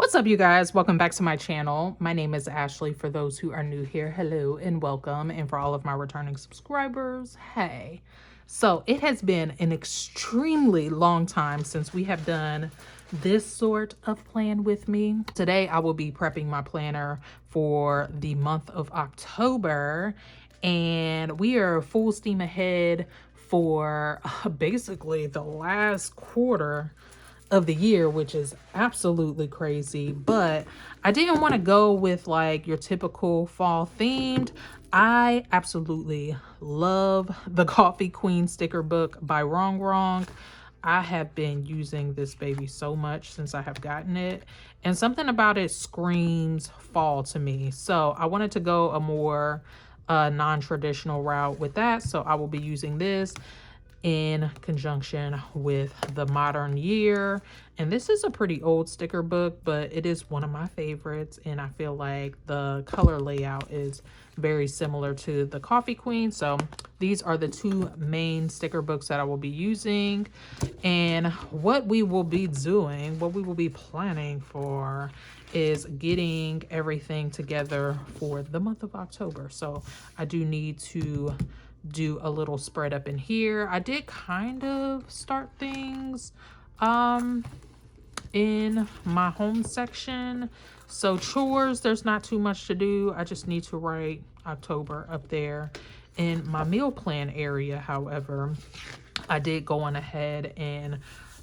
What's up, you guys? Welcome back to my channel. My name is Ashley. For those who are new here, hello and welcome. And for all of my returning subscribers, hey. So it has been an extremely long time since we have done this sort of plan with me. Today, I will be prepping my planner for the month of October. And we are full steam ahead for basically the last quarter of the year, which is absolutely crazy. But I didn't want to go with like your typical fall themed. I absolutely love the Coffee Queen sticker book by Rongrong. I have been using this baby so much since I have gotten it, and something about it screams fall to me. So I wanted to go a more non-traditional route with that. So I will be using this in conjunction with the modern year. And this is a pretty old sticker book, but it is one of my favorites, and I feel like the color layout is very similar to the Coffee Queen. So these are the two main sticker books that I will be using. And what we will be doing, what we will be planning for, is getting everything together for the month of October. So I do need to do a little spread up in here. I did kind of start things in my home section. So chores, there's not too much to do. I just need to write October up there. In my meal plan area, however, I did go on ahead and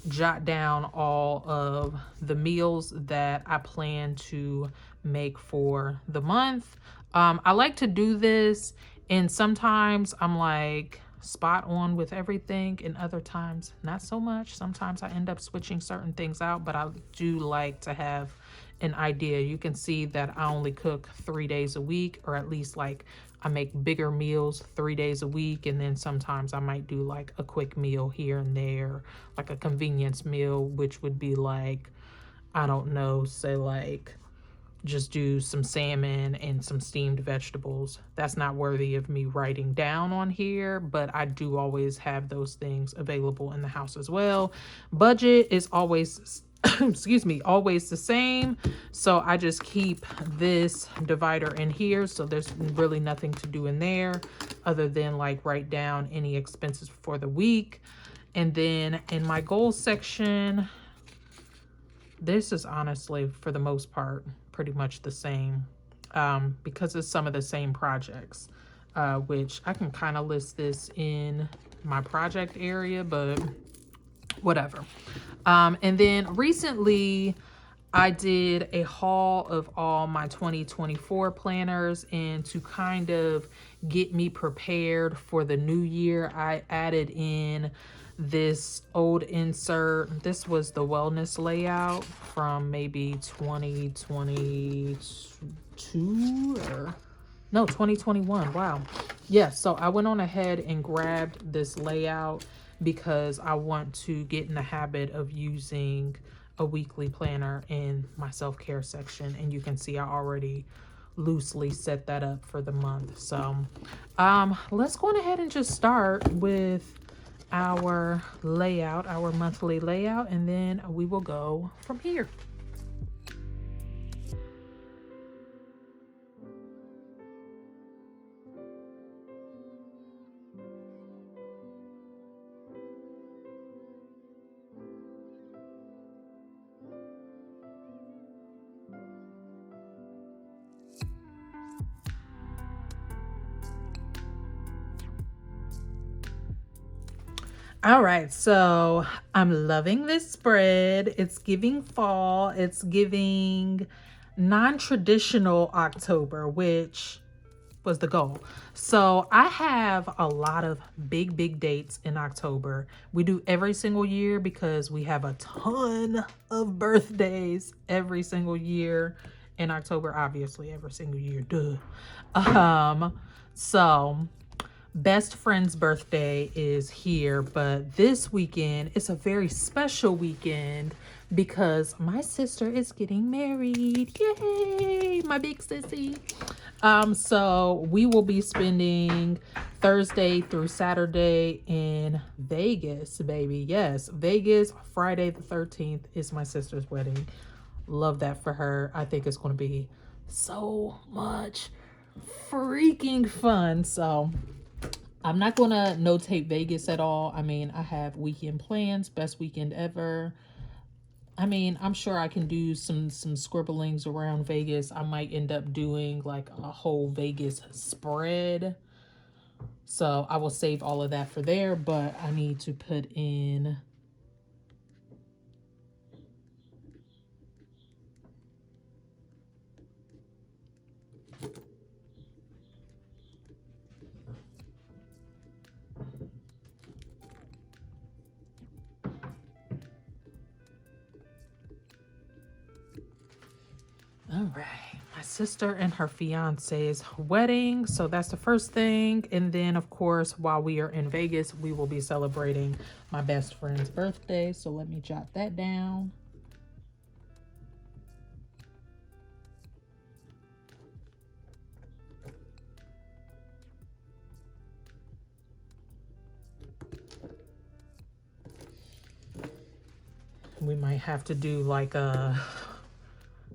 jot down all of the meals that I plan to make for the month. I like to do this, and sometimes I'm like spot on with everything, and other times not so much. Sometimes I end up switching certain things out, but I do like to have an idea. You can see that I only cook 3 days a week, or at least like I make bigger meals 3 days a week, and then sometimes I might do like a quick meal here and there, like a convenience meal, which would be like, I don't know, say like just do some salmon and some steamed vegetables. That's not worthy of me writing down on here, but I do always have those things available in the house as well. Budget is always excuse me, always the same. So I just keep this divider in here. So there's really nothing to do in there other than like write down any expenses for the week. And then in my goals section, this is honestly, for the most part, pretty much the same, because it's some of the same projects, which I can kind of list this in my project area, but whatever. And then recently I did a haul of all my 2024 planners, and to kind of get me prepared for the new year, I added in this old insert. This was the wellness layout from maybe 2022 or no, 2021. Wow. Yeah, so I went on ahead and grabbed this layout because I want to get in the habit of using a weekly planner in my self-care section, and you can see I already loosely set that up for the month. So let's go on ahead and just start with our layout, our monthly layout, and then we will go from here. All right, so I'm loving this spread. It's giving fall. It's giving non-traditional October, which was the goal. So I have a lot of big dates in October. We do every single year because we have a ton of birthdays every single year in October, obviously every single year, duh. So best friend's birthday is here, but this weekend it's a very special weekend because my sister is getting married. Yay, my big sissy. So we will be spending Thursday through Saturday in Vegas, baby. Yes, Vegas. Friday the 13th is my sister's wedding. Love that for her. I think it's going to be so much freaking fun. So I'm not going to notate Vegas at all. I mean, I have weekend plans, best weekend ever. I mean, I'm sure I can do some scribblings around Vegas. I might end up doing like a whole Vegas spread. So I will save all of that for there, but I need to put in all right, my sister and her fiance's wedding. So that's the first thing. And then, of course, while we are in Vegas, we will be celebrating my best friend's birthday. So let me jot that down. We might have to do like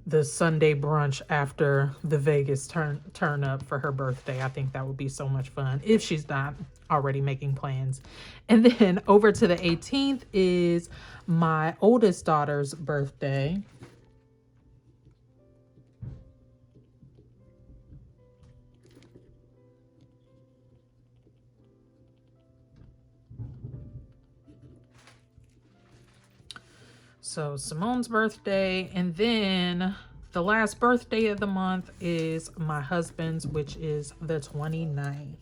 the Sunday brunch after the Vegas turn up for her birthday. I think that would be so much fun if she's not already making plans. And then over to the 18th is my oldest daughter's birthday. So Simone's birthday, and then the last birthday of the month is my husband's, which is the 29th.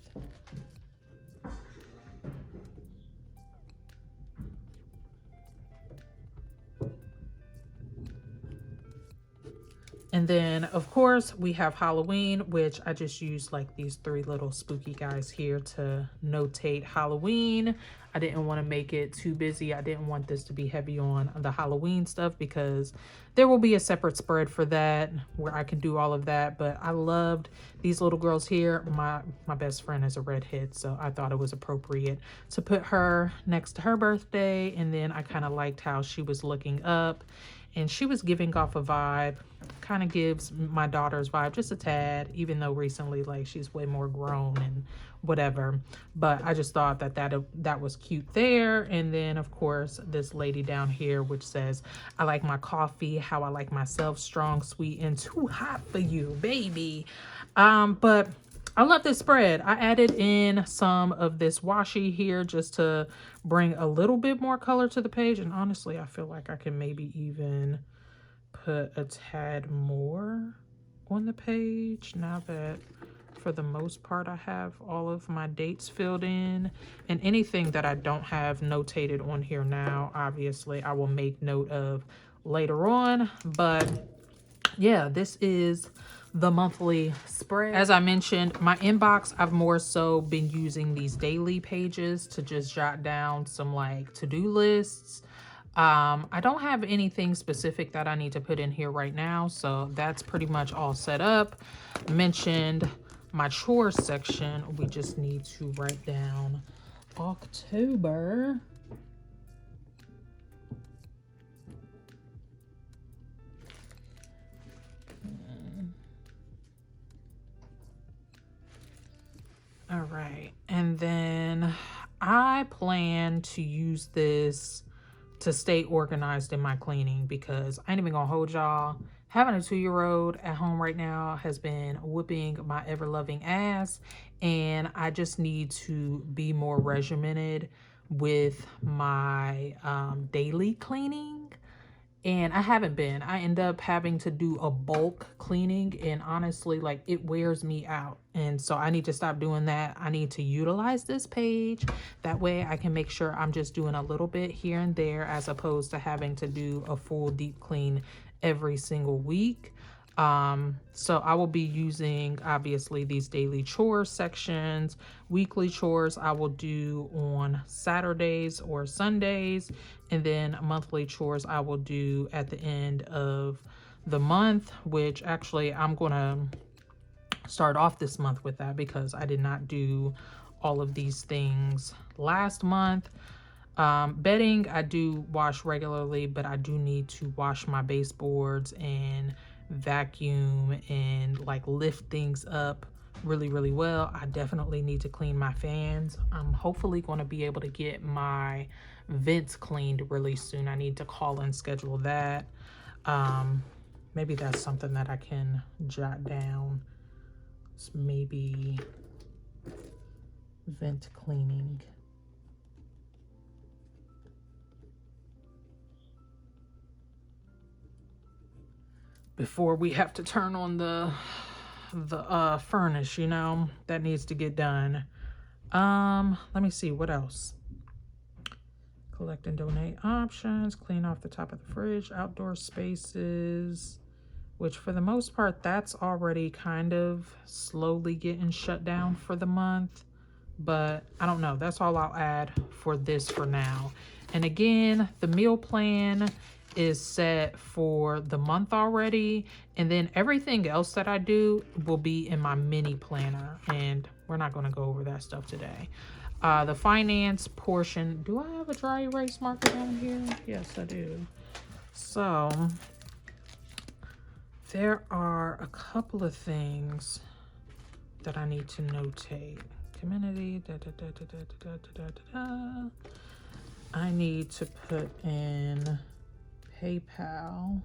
And then, of course, we have Halloween, which I just used like these 3 little spooky guys here to notate Halloween. I didn't want to make it too busy. I didn't want this to be heavy on the Halloween stuff because there will be a separate spread for that where I can do all of that. But I loved these little girls here. My best friend is a redhead, so I thought it was appropriate to put her next to her birthday. And then I kind of liked how she was looking up. And she was giving off a vibe, kind of gives my daughter's vibe just a tad, even though recently, like, she's way more grown and whatever. But I just thought that was cute there. And then, of course, this lady down here, which says, I like my coffee how I like myself, strong, sweet, and too hot for you, baby. But I love this spread. I added in some of this washi here just to bring a little bit more color to the page. And honestly, I feel like I can maybe even put a tad more on the page now that for the most part I have all of my dates filled in. And anything that I don't have notated on here now, obviously I will make note of later on. But yeah, this is the monthly spread. As I mentioned, my inbox, I've more so been using these daily pages to just jot down some like to-do lists. I don't have anything specific that I need to put in here right now, so that's pretty much all set up. Mentioned my chores section. We just need to write down October. All right, and then I plan to use this to stay organized in my cleaning because I ain't even gonna hold y'all. Having a 2-year-old at home right now has been whooping my ever-loving ass, and I just need to be more regimented with my daily cleaning. And I haven't been. I end up having to do a bulk cleaning, and honestly, like, it wears me out. And so I need to stop doing that. I need to utilize this page. That way I can make sure I'm just doing a little bit here and there as opposed to having to do a full deep clean every single week. So I will be using obviously these daily chores sections. Weekly chores I will do on Saturdays or Sundays, and then monthly chores I will do at the end of the month, which actually I'm gonna start off this month with that because I did not do all of these things last month. Bedding, I do wash regularly, but I do need to wash my baseboards and vacuum and like lift things up really, really well. I definitely need to clean my fans. I'm hopefully going to be able to get my vents cleaned really soon. I need to call and schedule that. Maybe that's something that I can jot down. It's maybe vent cleaning. Before we have to turn on the furnace, you know, that needs to get done. Let me see what else. Collect and donate options, clean off the top of the fridge, outdoor spaces, which for the most part, that's already kind of slowly getting shut down for the month. But I don't know. That's all I'll add for this for now. And again, the meal plan is set for the month already. And then everything else that I do will be in my mini planner. And we're not going to go over that stuff today. The finance portion. Do I have a dry erase marker down here? Yes, I do. So there are a couple of things that I need to notate. Community, I need to put in PayPal.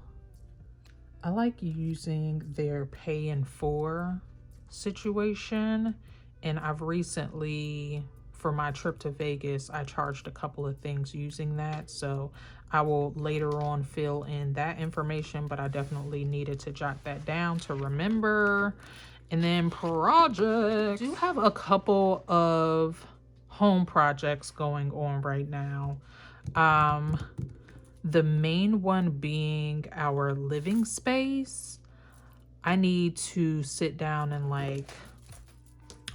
I like using their pay in 4 situation, and I've recently, for my trip to Vegas, I charged a couple of things using that, so I will later on fill in that information, but I definitely needed to jot that down to remember. And then projects. I do have a couple of home projects going on right now. The main one being our living space. I need to sit down and like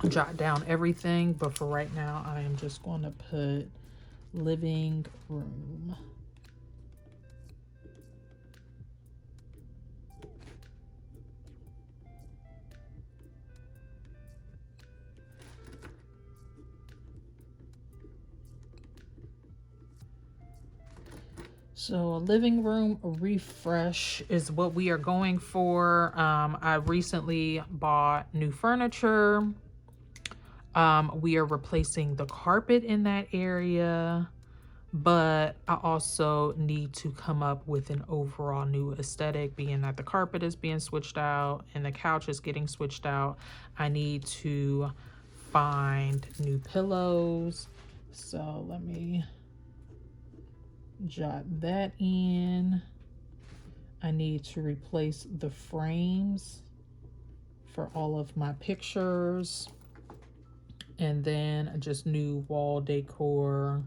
jot down everything, but for right now, I am just going to put living room. So a living room refresh is what we are going for. I recently bought new furniture. We are replacing the carpet in that area, but I also need to come up with an overall new aesthetic, being that the carpet is being switched out and the couch is getting switched out. I need to find new pillows. So let me jot that in. I need to replace the frames for all of my pictures, and then just new wall decor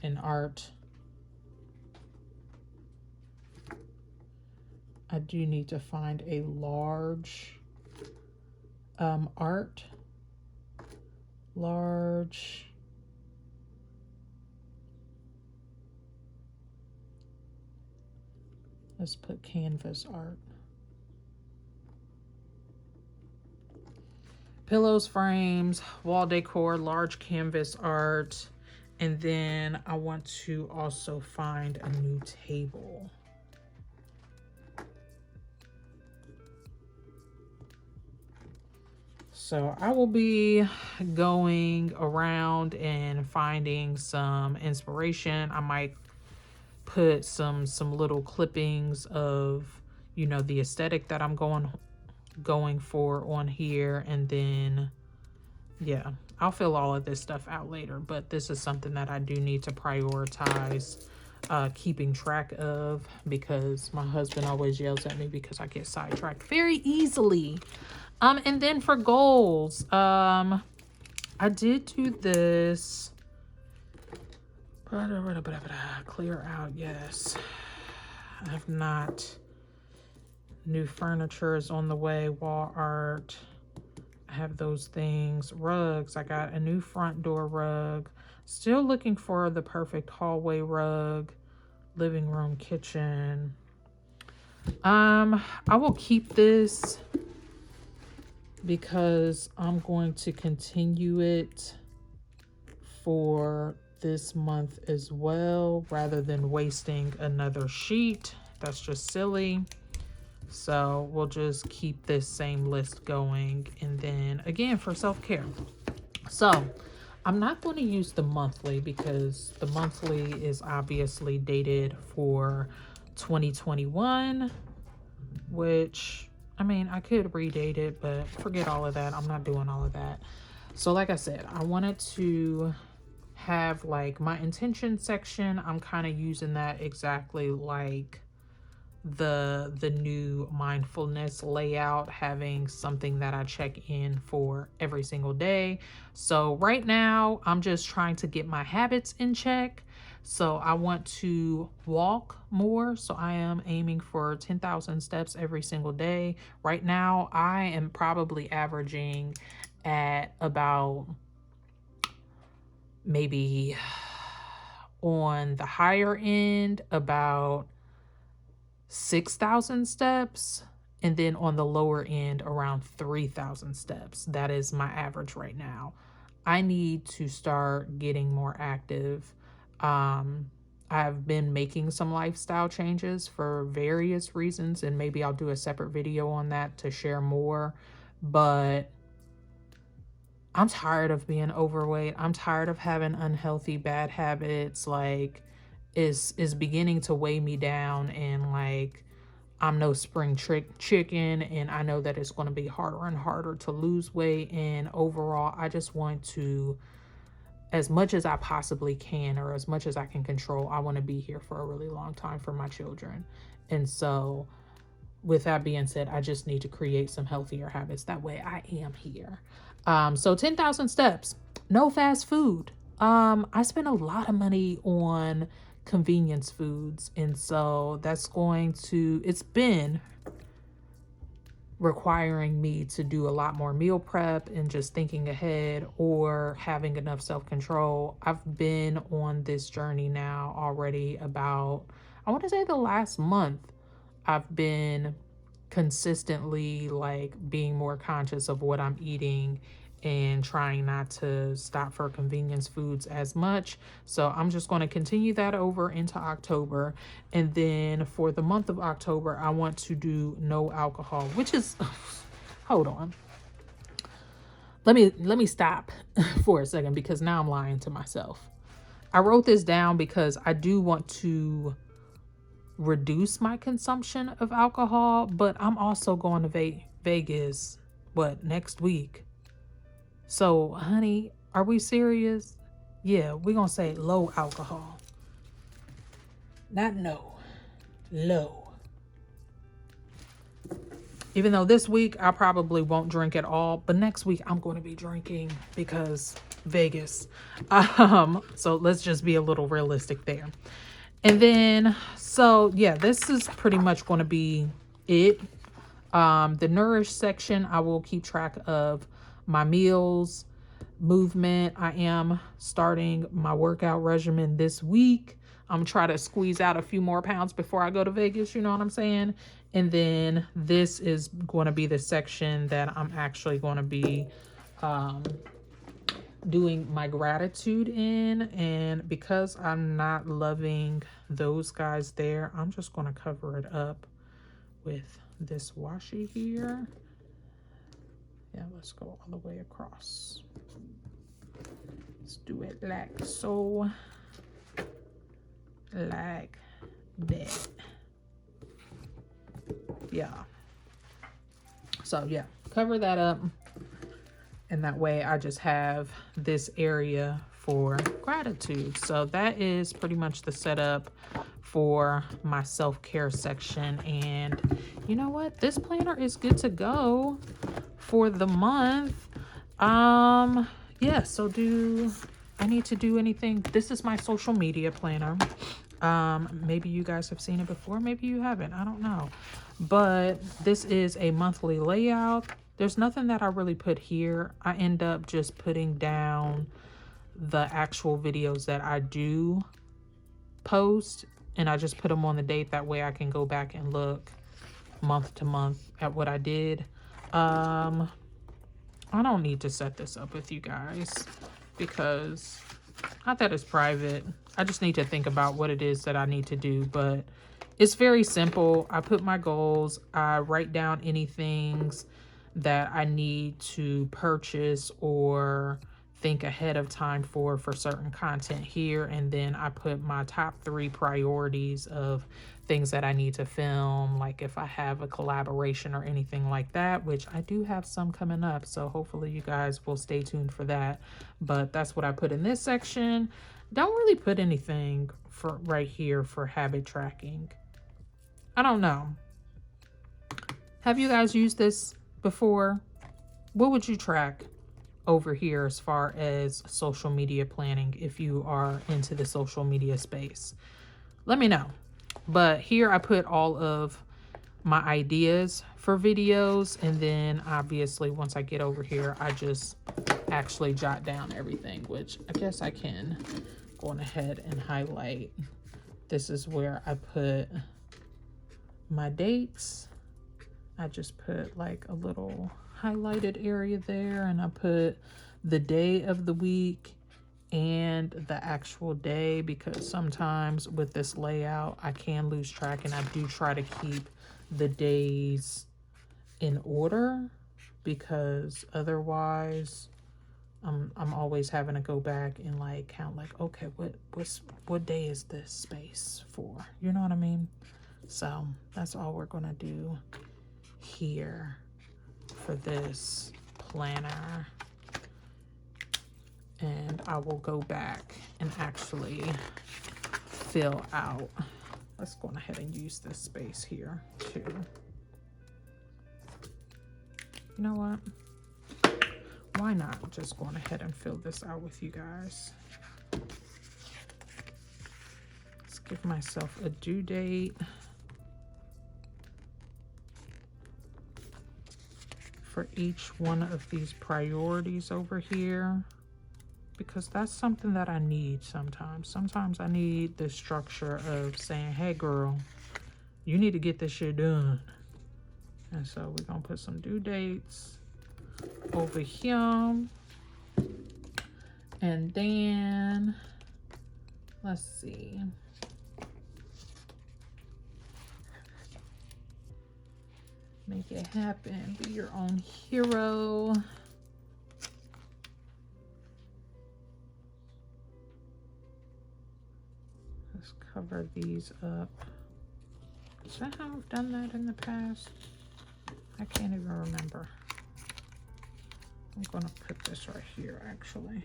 and art. I do need to find a large large let's put canvas art. Pillows, frames, wall decor, large canvas art. And then I want to also find a new table. So I will be going around and finding some inspiration. I might put some little clippings of, you know, the aesthetic that I'm going for on here, and then yeah, I'll fill all of this stuff out later, but this is something that I do need to prioritize keeping track of, because my husband always yells at me because I get sidetracked very easily. And then for goals, I did do this. Clear out, yes. I have not. New furniture is on the way, wall art. I have those things. Rugs, I got a new front door rug. Still looking for the perfect hallway rug. Living room, kitchen. I will keep this because I'm going to continue it for this month as well, rather than wasting another sheet. That's just silly. So we'll just keep this same list going. And then again, for self-care. So I'm not going to use the monthly because the monthly is obviously dated for 2021, which, I mean, I could redate it, but forget all of that. I'm not doing all of that. So like I said, I wanted to have like my intention section. I'm kind of using that exactly like the new mindfulness layout, having something that I check in for every single day. So right now I'm just trying to get my habits in check. So I want to walk more. So I am aiming for 10,000 steps every single day. Right now I am probably averaging at about maybe on the higher end about 6,000 steps, and then on the lower end around 3,000 steps. That is my average right now. I need to start getting more active. I've been making some lifestyle changes for various reasons, and maybe I'll do a separate video on that to share more, but I'm tired of being overweight. I'm tired of having unhealthy bad habits. Like, is beginning to weigh me down, and like I'm no spring chicken, and I know that it's going to be harder and harder to lose weight. And overall, I just want to, as much as I possibly can, or as much as I can control, I want to be here for a really long time for my children. And so with that being said, I just need to create some healthier habits. That way I am here. So 10,000 steps, no fast food. I spend a lot of money on convenience foods, and so that's it's been requiring me to do a lot more meal prep and just thinking ahead or having enough self-control. I've been on this journey now already about, I want to say the last month. I've been consistently like being more conscious of what I'm eating and trying not to stop for convenience foods as much. So I'm just going to continue that over into October. And then for the month of October, I want to do no alcohol, which is, hold on. Let me stop for a second, because now I'm lying to myself. I wrote this down because I do want to reduce my consumption of alcohol, but I'm also going to Vegas, next week? So, honey, are we serious? Yeah, we're going to say low alcohol. Not no, low. Even though this week I probably won't drink at all, but next week I'm going to be drinking because Vegas. So let's just be a little realistic there. And then, so yeah, this is pretty much going to be it. The nourish section, I will keep track of my meals, movement. I am starting my workout regimen this week. I'm trying to squeeze out a few more pounds before I go to Vegas, you know what I'm saying? And then this is going to be the section that I'm actually going to be doing my gratitude in. And because I'm not loving those guys there, I'm just going to cover it up with this washi here. Yeah, let's go all the way across. Let's do it like so, like that. Yeah. So yeah, cover that up, and that way I just have this area for gratitude. So that is pretty much the setup for my self-care section. And you know what, this planner is good to go for the month. Yeah, so do I need to do anything? This is my social media planner. Maybe you guys have seen it before, maybe you haven't, I don't know, but this is a monthly layout. There's nothing that I really put here. I end up just putting down the actual videos that I do post, and I just put them on the date. That way I can go back and look month to month at what I did. I don't need to set this up with you guys because Not that it's private. I just need to think about what it is that I need to do, but it's very simple. I put my goals, I write down any things that I need to purchase or think ahead of time for certain content here, and then I put my top 3 priorities of things that I need to film, like if I have a collaboration or anything like that, which I do have some coming up, so hopefully you guys will stay tuned for that. But that's what I put in this section. Don't really put anything for right here for habit tracking. I don't know. Have you guys used this before? What would you track over here as far as social media planning if you are into the social media space? Let me know. But here I put all of my ideas for videos, and then obviously once I get over here I just actually jot down everything, which I guess I can go on ahead and highlight. This is where I put my dates. I just put like a little highlighted area there, and I put the day of the week and the actual day, because sometimes with this layout I can lose track, and I do try to keep the days in order, because otherwise I'm always having to go back and like count, like, okay, what day is this space for? You know what I mean? So that's all we're gonna do here for this planner. And I will go back and actually fill out. Let's go ahead and use this space here too. You know what? Why not just go ahead and fill this out with you guys? Let's give myself a due date for each one of these priorities over here, because that's something that I need sometimes. Sometimes I need the structure of saying, hey girl, you need to get this shit done. And so we're gonna put some due dates over here. And then, let's see. Make it happen, be your own hero. Let's cover these up. Is that how I've done that in the past? I can't even remember. I'm gonna put this right here actually.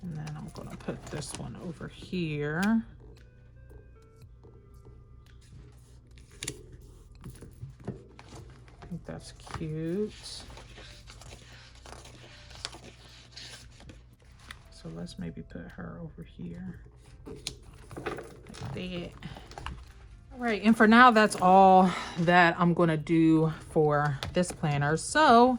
And then I'm gonna put this one over here. I think that's cute. So let's maybe put her over here. Like that. All right, and for now, that's all that I'm gonna do for this planner. So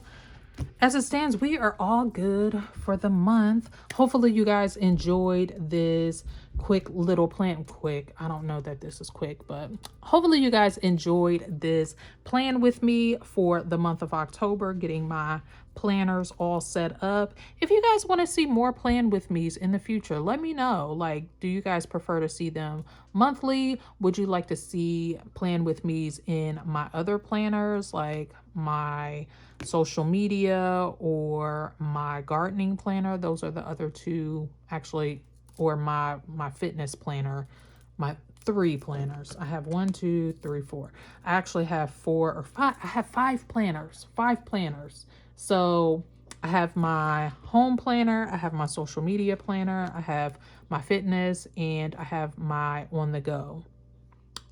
as it stands, we are all good for the month. Hopefully you guys enjoyed this quick little plan. Quick, I don't know that this is quick, but hopefully you guys enjoyed this plan with me for the month of October, getting my planners all set up. If you guys want to see more plan with me's in the future, let me know. Like, do you guys prefer to see them monthly? Would you like to see plan with me's in my other planners, like my social media or my gardening planner? Those are the other two, actually, or my fitness planner, my 3 planners. I have 1, 2, 3, 4. I actually have 4 or 5. I have 5 planners, 5 planners. So I have my home planner, I have my social media planner, I have my fitness, and I have my on the go.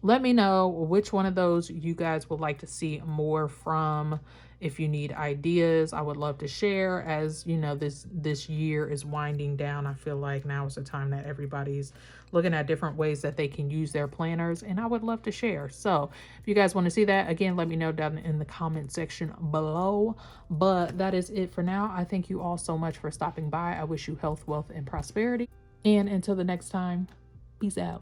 Let me know which one of those you guys would like to see more from. If you need ideas, I would love to share. As you know, this year is winding down. I feel like now is the time that everybody's looking at different ways that they can use their planners, and I would love to share. So if you guys want to see that, again, let me know down in the comment section below. But that is it for now. I thank you all so much for stopping by. I wish you health, wealth, and prosperity. And until the next time, peace out.